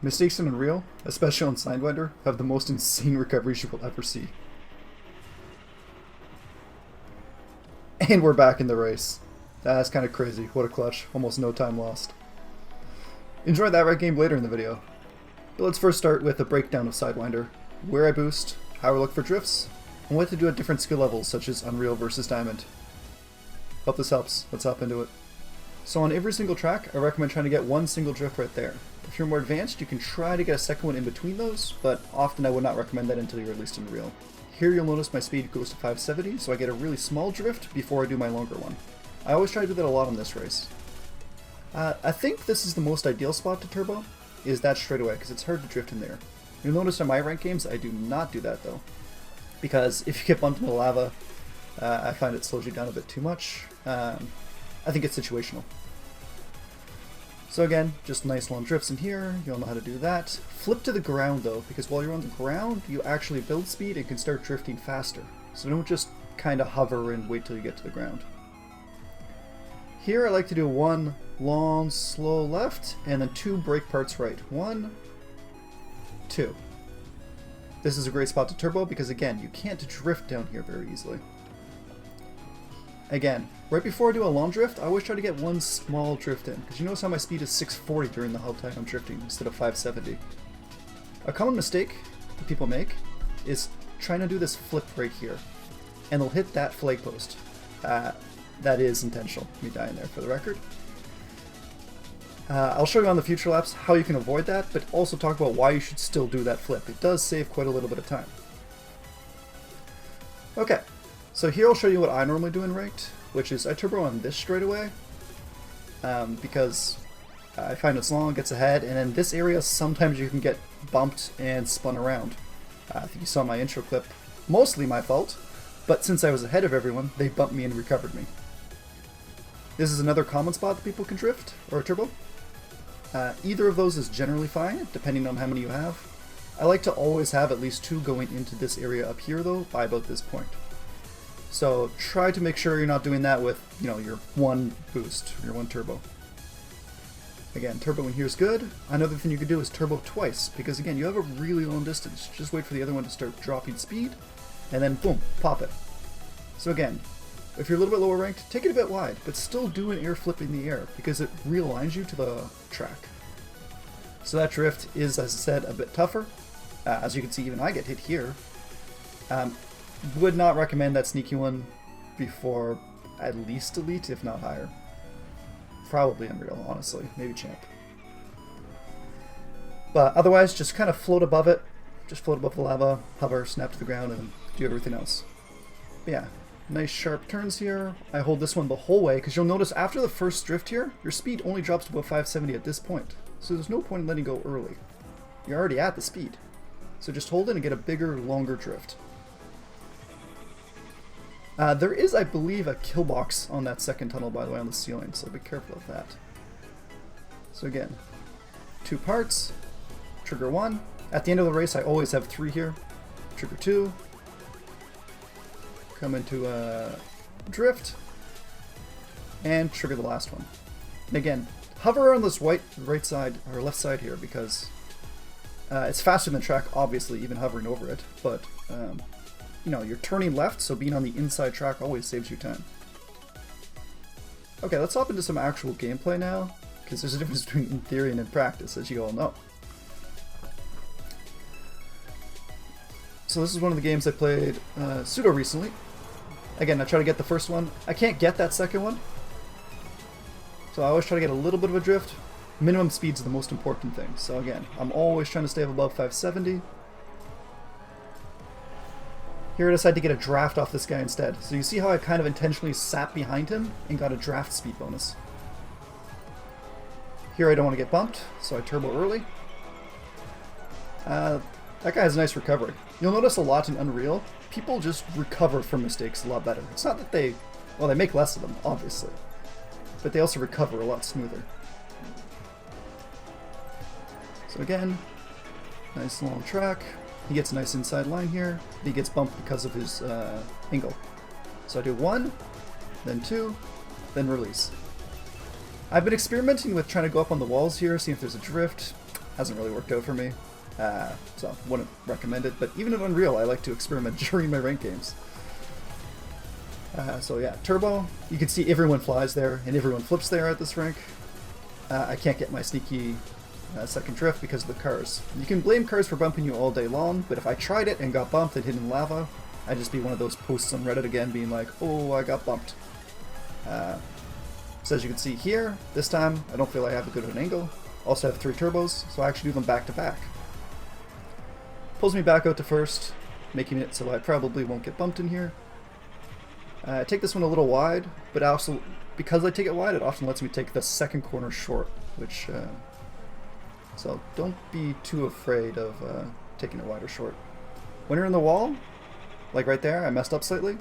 Mistakes in Unreal, especially on SideWinder, have the most insane recoveries you will ever see. And we're back in the race. That's kind of crazy. What a clutch. Almost no time lost. Enjoy that right game later in the video. But let's first start with a breakdown of SideWinder, where I boost, how I look for drifts, and what to do at different skill levels such as Unreal versus Diamond. Hope this helps. Let's hop into it. So on every single track, I recommend trying to get one single drift right there. If you're more advanced, you can try to get a second one in between those, but often I would not recommend that until you're at least in Unreal. Here you'll notice my speed goes to 570, so I get a really small drift before I do my longer one. I always try to do that a lot on this race. I think this is the most ideal spot to turbo, is that straightaway, because it's hard to drift in there. You'll notice in my ranked games I do not do that though, because if you get bumped into the lava, I find it slows you down a bit too much. I think it's situational. So again, just nice long drifts in here, you'll know how to do that. Flip to the ground though, because while you're on the ground, you actually build speed and can start drifting faster. So don't just kind of hover and wait till you get to the ground. Here I like to do one long, slow left, and then two brake parts right. 1, 2. This is a great spot to turbo because again, you can't drift down here very easily. Again, right before I do a long drift, I always try to get one small drift in, because you notice how my speed is 640 during the whole time I'm drifting instead of 570. A common mistake that people make is trying to do this flip right here, and they'll hit that flag post. That is intentional, me dying there for the record. I'll show you on the future laps how you can avoid that, but also talk about why you should still do that flip. It does save quite a little bit of time. Okay. So here I'll show you what I normally do in ranked, which is I turbo on this straightaway, because I find it's long, gets ahead, and in this area sometimes you can get bumped and spun around. I think you saw my intro clip, mostly my fault, but since I was ahead of everyone, they bumped me and recovered me. This is another common spot that people can drift, or turbo. Either of those is generally fine, depending on how many you have. I like to always have at least 2 going into this area up here though, by about this point. So try to make sure you're not doing that with, you know, your one boost, your one turbo. Again, turboing here is good. Another thing you could do is turbo twice, because again, you have a really long distance. Just wait for the other one to start dropping speed, and then boom, pop it. So again, if you're a little bit lower ranked, take it a bit wide, but still do an air flip in the air, because it realigns you to the track. So that drift is, as I said, a bit tougher. As you can see, even I get hit here. Would not recommend that sneaky one before at least Elite, if not higher. Probably Unreal, honestly. Maybe Champ. But otherwise, just kind of float above it. Just float above the lava, hover, snap to the ground, and do everything else. But yeah, nice sharp turns here. I hold this one the whole way, because you'll notice after the first drift here, your speed only drops to about 570 at this point. So there's no point in letting go early. You're already at the speed. So just hold it and get a bigger, longer drift. There is, I believe, a kill box on that second tunnel, by the way, on the ceiling, so be careful of that. So again, 2 parts, trigger 1. At the end of the race, I always have 3 here. Trigger 2. Come into a drift. And trigger the last one. And again, hover on this right side, or left side here, because it's faster than track, obviously, even hovering over it, but you know, you're turning left, so being on the inside track always saves you time. Okay, let's hop into some actual gameplay now, because there's a difference between in theory and in practice, as you all know. So this is one of the games I played pseudo recently. Again, I try to get the first one. I can't get that second one, so I always try to get a little bit of a drift. Minimum speed's the most important thing, so again, I'm always trying to stay above 570. Here I decided to get a draft off this guy instead. So you see how I kind of intentionally sat behind him and got a draft speed bonus. Here I don't want to get bumped, so I turbo early. That guy has a nice recovery. You'll notice a lot in Unreal, people just recover from mistakes a lot better. It's not that they make less of them, obviously, but they also recover a lot smoother. So again, nice long track. He gets a nice inside line here. He gets bumped because of his angle. So I do 1, then 2, then release. I've been experimenting with trying to go up on the walls here, see if there's a drift. hasn't really worked out for me. So wouldn't recommend it, but even in Unreal, I like to experiment during my ranked games. So yeah, Turbo, you can see everyone flies there, and everyone flips there at this rank. I can't get my sneaky second drift because of the cars. You can blame cars for bumping you all day long, but if I tried it and got bumped and hit in lava, I'd just be one of those posts on Reddit again being like, oh, I got bumped. So as you can see here, this time I don't feel I have a good of an angle. Also have 3 turbos, so I actually do them back to back. Pulls me back out to first, making it so I probably won't get bumped in here. I take this one a little wide, but also, because I take it wide, it often lets me take the second corner short, which, so don't be too afraid of taking it wide or short. When you're in the wall, like right there, I messed up slightly.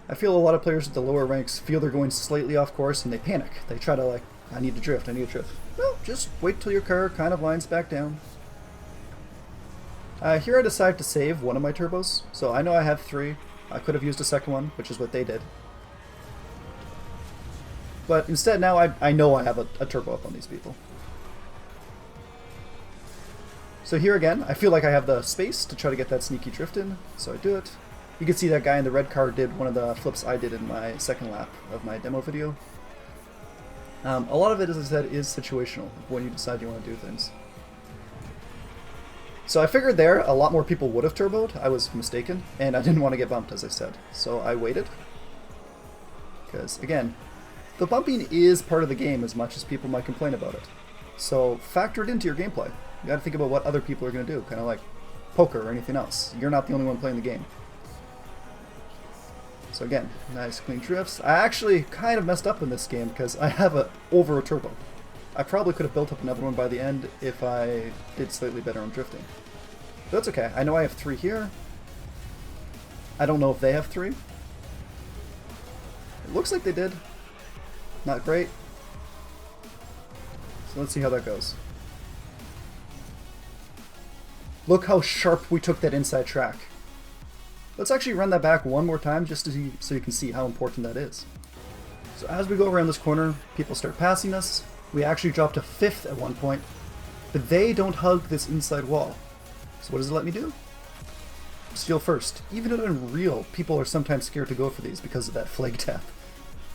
I feel a lot of players at the lower ranks feel they're going slightly off course and they panic. They try to like, I need to drift, I need to drift. Well, just wait till your car kind of lines back down. Here I decide to save one of my turbos, so I know I have 3. I could have used a second one, which is what they did. But instead now I know I have a turbo up on these people. So here again, I feel like I have the space to try to get that sneaky drift in, so I do it. You can see that guy in the red car did one of the flips I did in my second lap of my demo video. A lot of it, as I said, is situational when you decide you want to do things. So I figured there a lot more people would have turboed. I was mistaken, and I didn't want to get bumped, as I said. So I waited. Because, again, the bumping is part of the game as much as people might complain about it. So factor it into your gameplay. You gotta think about what other people are gonna do, kind of like poker or anything else. You're not the only one playing the game. So again, nice clean drifts. I actually kind of messed up in this game because I have over a turbo. I probably could have built up another one by the end if I did slightly better on drifting. But that's okay. I know I have 3 here. I don't know if they have 3. It looks like they did. Not great. So let's see how that goes. Look how sharp we took that inside track. Let's actually run that back one more time just to see, so you can see how important that is. So as we go around this corner, people start passing us. We actually drop to 5th at one point, but they don't hug this inside wall. So what does it let me do? Steal first. Even in Unreal, people are sometimes scared to go for these because of that flag tap.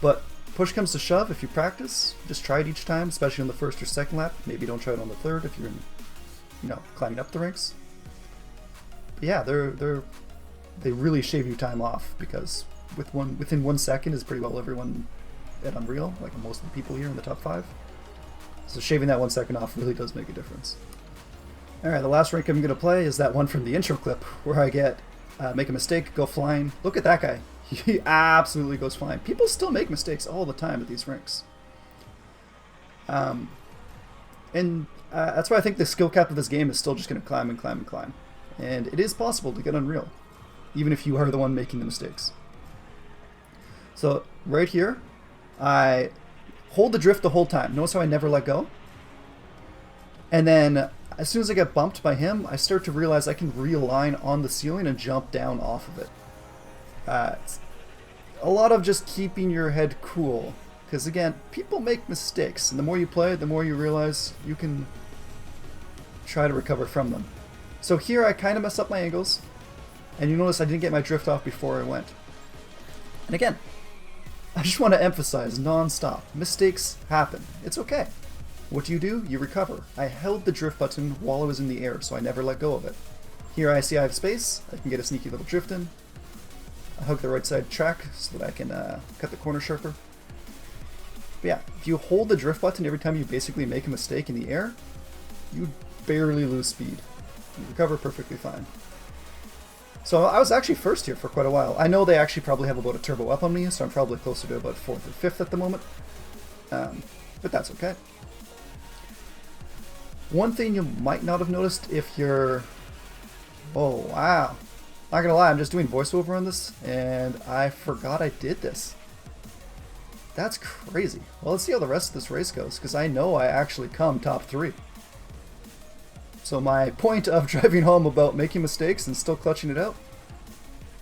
But push comes to shove, if you practice, just try it each time, especially on the first or second lap. Maybe don't try it on the third if you're, climbing up the ranks. But yeah, they really shave you time off because within 1 second is pretty well everyone at Unreal, like most of the people here in the top 5. So shaving that 1 second off really does make a difference. Alright, the last rank I'm going to play is that one from the intro clip where I make a mistake, go flying. Look at that guy. He absolutely goes flying. People still make mistakes all the time at these ranks. That's why I think the skill cap of this game is still just going to climb and climb and climb. And it is possible to get Unreal, even if you are the one making the mistakes. So right here, I hold the drift the whole time. Notice how I never let go? And then as soon as I get bumped by him, I start to realize I can realign on the ceiling and jump down off of it. It's a lot of just keeping your head cool. Because again, people make mistakes, and the more you play, the more you realize you can try to recover from them. So here I kind of messed up my angles, and you notice I didn't get my drift off before I went. And again, I just want to emphasize non-stop, mistakes happen. It's okay. What do? You recover. I held the drift button while I was in the air, so I never let go of it. Here I see I have space, I can get a sneaky little drift in. I hook the right side track so that I can cut the corner sharper. But yeah, if you hold the drift button every time you basically make a mistake in the air, you barely lose speed. You recover perfectly fine. So I was actually first here for quite a while. I know they actually probably have about a turbo up on me, so I'm probably closer to about 4th or 5th at the moment. But that's okay. One thing you might not have noticed if you're... Oh, wow. Not gonna lie, I'm just doing voiceover on this, and I forgot I did this. That's crazy. Well, let's see how the rest of this race goes, because I know I actually come top 3. So my point of driving home about making mistakes and still clutching it out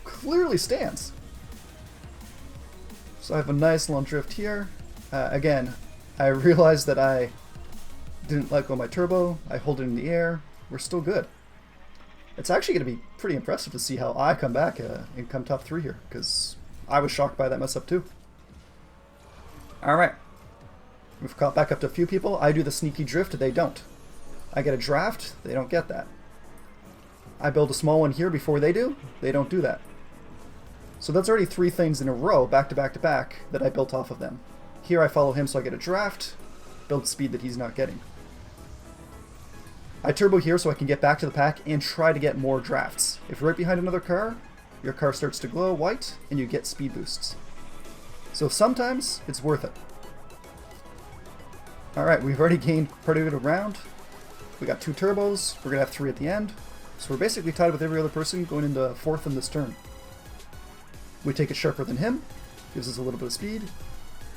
clearly stands. So I have a nice long drift here. Again, I realized that I Didn't let go of my turbo. I hold it in the air. We're still good. It's actually going to be pretty impressive to see how I come back and come top 3 here, because I was shocked by that mess up too. Alright. We've caught back up to a few people. I do the sneaky drift, they don't. I get a draft, they don't get that. I build a small one here before they do, they don't do that. So that's already 3 things in a row, back to back to back, that I built off of them. Here I follow him so I get a draft, build speed that he's not getting. I turbo here so I can get back to the pack and try to get more drafts. If you're right behind another car, your car starts to glow white and you get speed boosts. So sometimes it's worth it. Alright, we've already gained pretty good round. We got 2 turbos, we're going to have 3 at the end. So we're basically tied with every other person going into 4th in this turn. We take it sharper than him, gives us a little bit of speed.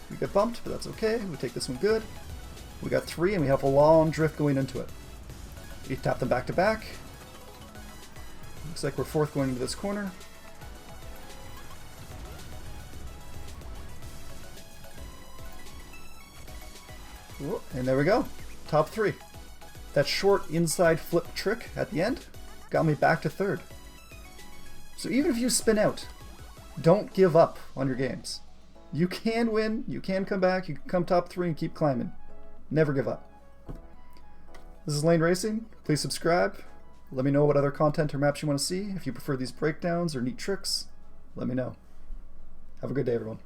We get bumped, but that's okay. We take this one good. We got 3 and we have a long drift going into it. We tap them back to back. Looks like we're 4th going into this corner. And there we go. Top 3. That short inside flip trick at the end got me back to 3rd. So even if you spin out, don't give up on your games. You can win, you can come back, you can come top 3 and keep climbing. Never give up. This is Lain Racing. Please subscribe. Let me know what other content or maps you want to see. If you prefer these breakdowns or neat tricks, let me know. Have a good day, everyone.